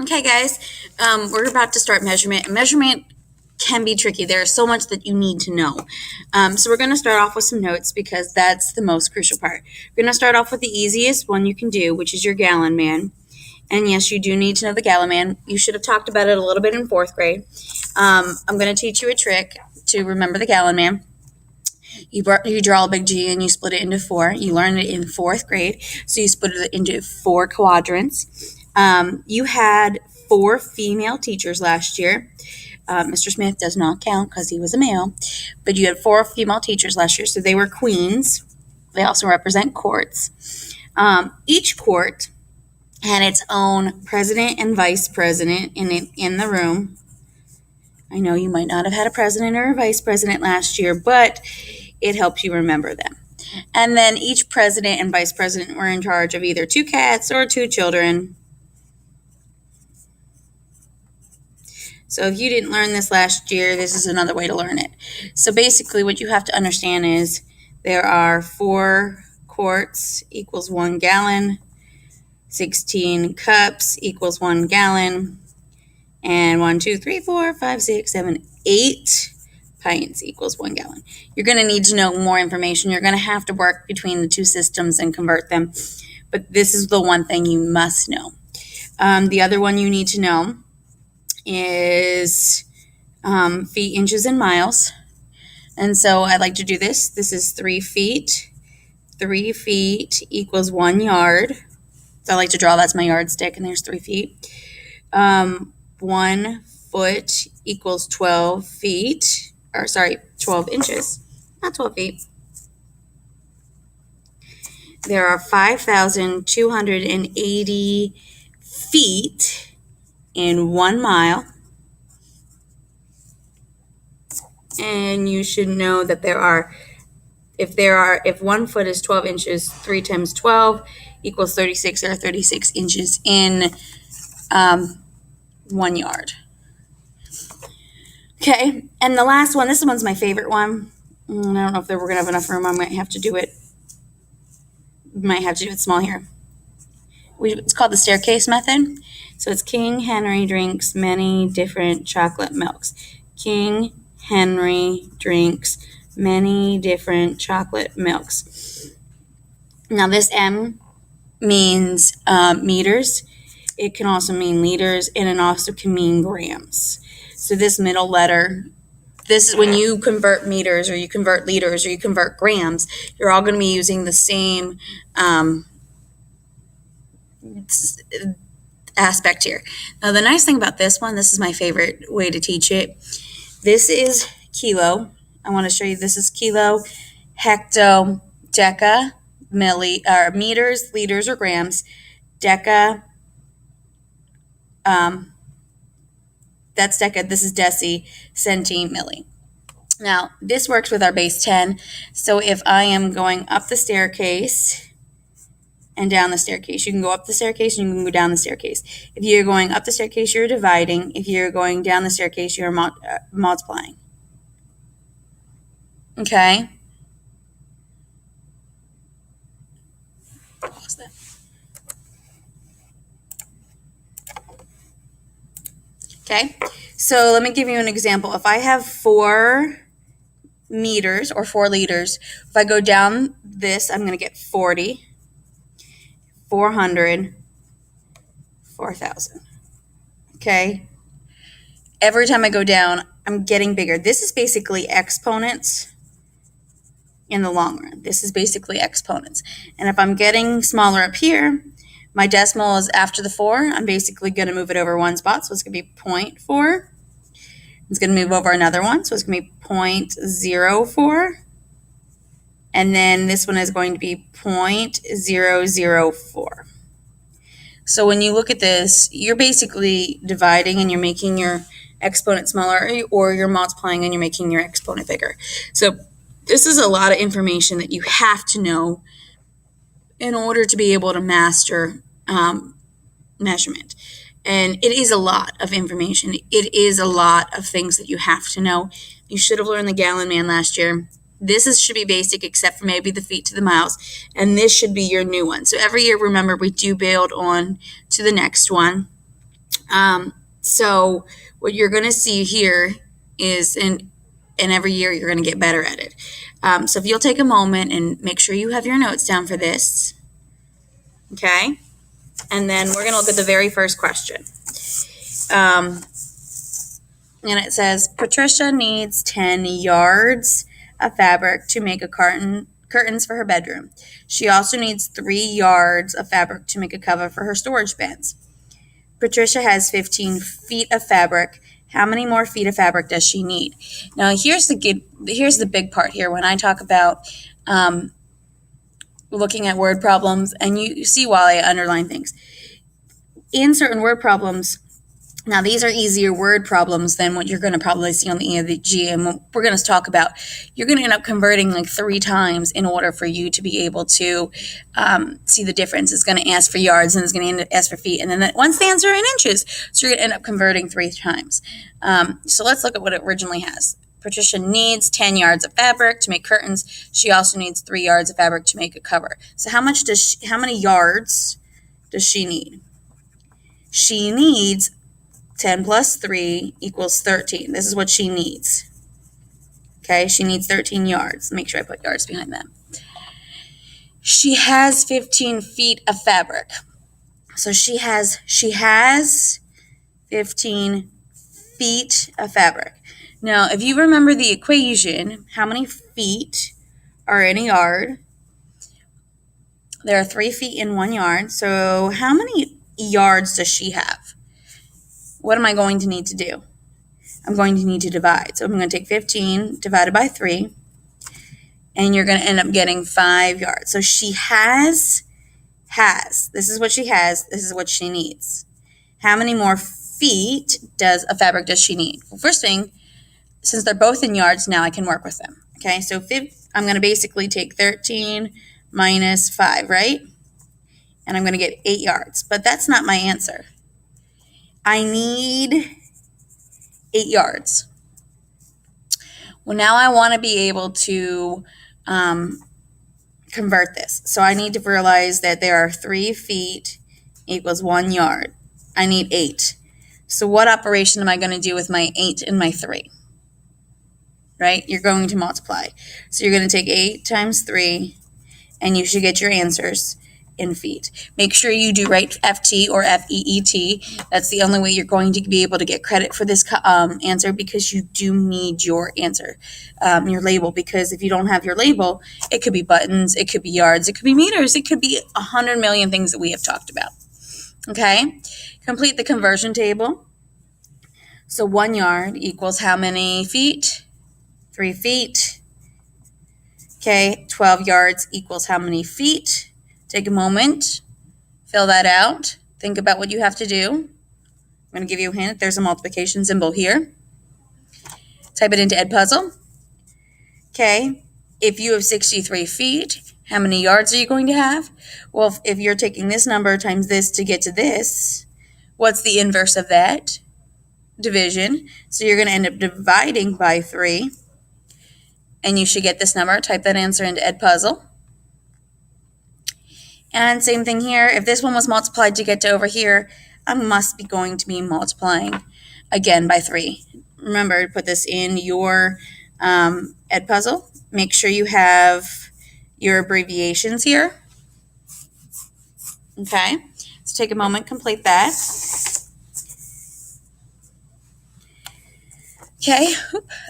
Okay, guys, we're about to start measurement. Measurement can be tricky. There's so much that you need to know. So we're going to start off with some notes because that's the most crucial part. We're going to start off with the easiest one you can do, which is your gallon man. And yes, you do need to know the gallon man. You should have talked about it a little bit in fourth grade. I'm going to teach you a trick to remember the gallon man. You draw a big G and you split it into four. You learned it in fourth grade, so you split it into four quadrants. You had four female teachers last year. Mr. Smith does not count because he was a male, but you had four female teachers last year, so they were queens. They also represent courts. Each court had its own president and vice president in the room. I know you might not have had a president or a vice president last year, but it helps you remember them. And then each president and vice president were in charge of either two cats or two children. So if you didn't learn this last year, this is another way to learn it. So basically what you have to understand is there are 4 quarts equals 1 gallon, 16 cups equals 1 gallon, and 1, 2, 3, 4, 5, 6, 7, 8 pints equals 1 gallon. You're going to need to know more information. You're going to have to work between the two systems and convert them. But this is the one thing you must know. The other one you need to know is feet, inches, and miles. And so I like to do this. This is 3 feet. 3 feet equals 1 yard. So I like to draw, that's my yardstick, and there's 3 feet. 1 foot equals 12 feet, 12 inches, not 12 feet. There are 5,280 feet in 1 mile. And you should know that if 1 foot is 12 inches, 3 times 12 equals 36, or 36 inches in 1 yard. Okay, and the last one, this one's my favorite one. I don't know if we're going to have enough room. I might have to do it small here. It's called the staircase method. So it's King Henry drinks many different chocolate milks. King Henry drinks many different chocolate milks. Now this M means meters. It can also mean liters, and it also can mean grams. So this middle letter, this is when you convert meters, or you convert liters, or you convert grams, you're all going to be using the same aspect here. Now the nice thing about this one, this is my favorite way to teach it. This is kilo. I want to show you, this is kilo, hecto, deca, meters, liters, or grams, deca, that's deca, this is deci, centi, milli. Now, this works with our base 10. So if I am going up the staircase and down the staircase, you can go up the staircase and you can go down the staircase. If you're going up the staircase, you're dividing. If you're going down the staircase, you're multiplying. Okay? Pause that. Okay, so let me give you an example. If I have 4 meters or 4 liters, if I go down this, I'm going to get 40, 400, 4,000. Okay, every time I go down, I'm getting bigger. This is basically exponents in the long run. This is basically exponents. And if I'm getting smaller up here, my decimal is after the 4. I'm basically going to move it over 1 spot, so it's going to be 0.4. It's going to move over another one, so it's going to be 0.04. And then this one is going to be 0.004. So when you look at this, you're basically dividing and you're making your exponent smaller, or you're multiplying and you're making your exponent bigger. So this is a lot of information that you have to know in order to be able to master measurement. And it is a lot of information. It is a lot of things that you have to know. You should have learned the gallon man last year. This should be basic except for maybe the feet to the miles. And this should be your new one. So every year, remember, we do build on to the next one. So what you're going to see here is and every year you're going to get better at it. So if you'll take a moment and make sure you have your notes down for this, okay? And then we're going to look at the very first question. And it says, Patricia needs 10 yards of fabric to make a curtains for her bedroom. She also needs 3 yards of fabric to make a cover for her storage bins. Patricia has 15 feet of fabric. How many more feet of fabric does she need? Now, here's the big part here when I talk about looking at word problems, and you see why I underline things. In certain word problems, now these are easier word problems than what you're going to probably see on the EOG, and we're going to talk about, you're going to end up converting like 3 times in order for you to be able to see the difference. It's going to ask for yards, and it's going to ask for feet, and then once the answer in inches, so you're going to end up converting 3 times. So let's look at what it originally has. Patricia needs 10 yards of fabric to make curtains. She also needs 3 yards of fabric to make a cover. So how many yards does she need? She needs 10 plus 3 equals 13. This is what she needs. Okay, she needs 13 yards. Make sure I put yards behind that. She has 15 feet of fabric. So she has 15 feet of fabric. Now, if you remember the equation, how many feet are in a yard? There are 3 feet in 1 yard. So how many yards does she have? What am I going to need to do? I'm going to need to divide. So I'm going to take 15 divided by 3, and you're going to end up getting 5 yards. So she has. This is what she has. This is what she needs. How many more feet of fabric does she need? Well, first thing, since they're both in yards, now I can work with them. Okay, so I'm going to basically take 13 minus 5, right? And I'm going to get 8 yards. But that's not my answer. I need 8 yards. Well, now I want to be able to convert this. So I need to realize that there are 3 feet equals 1 yard. I need 8. So what operation am I going to do with my 8 and my 3? Right? You're going to multiply. So you're going to take 8 times 3, and you should get your answers in feet. Make sure you do write FT or FEET. That's the only way you're going to be able to get credit for this answer, because you do need your answer, your label, because if you don't have your label, it could be buttons, it could be yards, it could be meters, it could be 100 million things that we have talked about. Okay? Complete the conversion table. So 1 yard equals how many feet? 3 feet. Okay, 12 yards equals how many feet? Take a moment, fill that out, think about what you have to do. I'm going to give you a hint. There's a multiplication symbol here. Type it into Edpuzzle. Okay, if you have 63 feet, how many yards are you going to have? Well, if you're taking this number times this to get to this, what's the inverse of that? Division. So you're going to end up dividing by 3, and you should get this number. Type that answer into Edpuzzle. And same thing here. If this one was multiplied to get to over here, I must be going to be multiplying again by 3. Remember to put this in your Edpuzzle. Make sure you have your abbreviations here. Okay, so take a moment, complete that. Okay,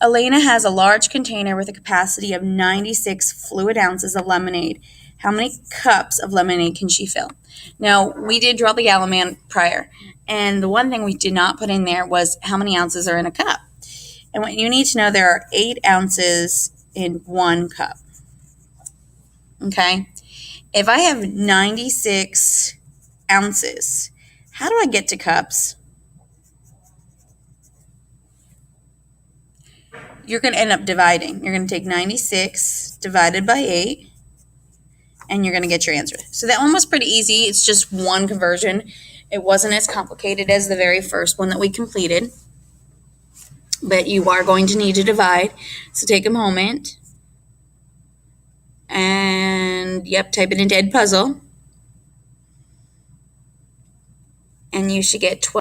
Elena has a large container with a capacity of 96 fluid ounces of lemonade. How many cups of lemonade can she fill? Now, we did draw the gallon man prior, and the one thing we did not put in there was how many ounces are in a cup. And what you need to know, there are 8 ounces in 1 cup. Okay? If I have 96 ounces, how do I get to cups? You're going to end up dividing. You're going to take 96 divided by 8, and you're going to get your answer. So that one was pretty easy. It's just one conversion. It wasn't as complicated as the very first one that we completed, but you are going to need to divide. So take a moment and, type it into Edpuzzle, and you should get 12.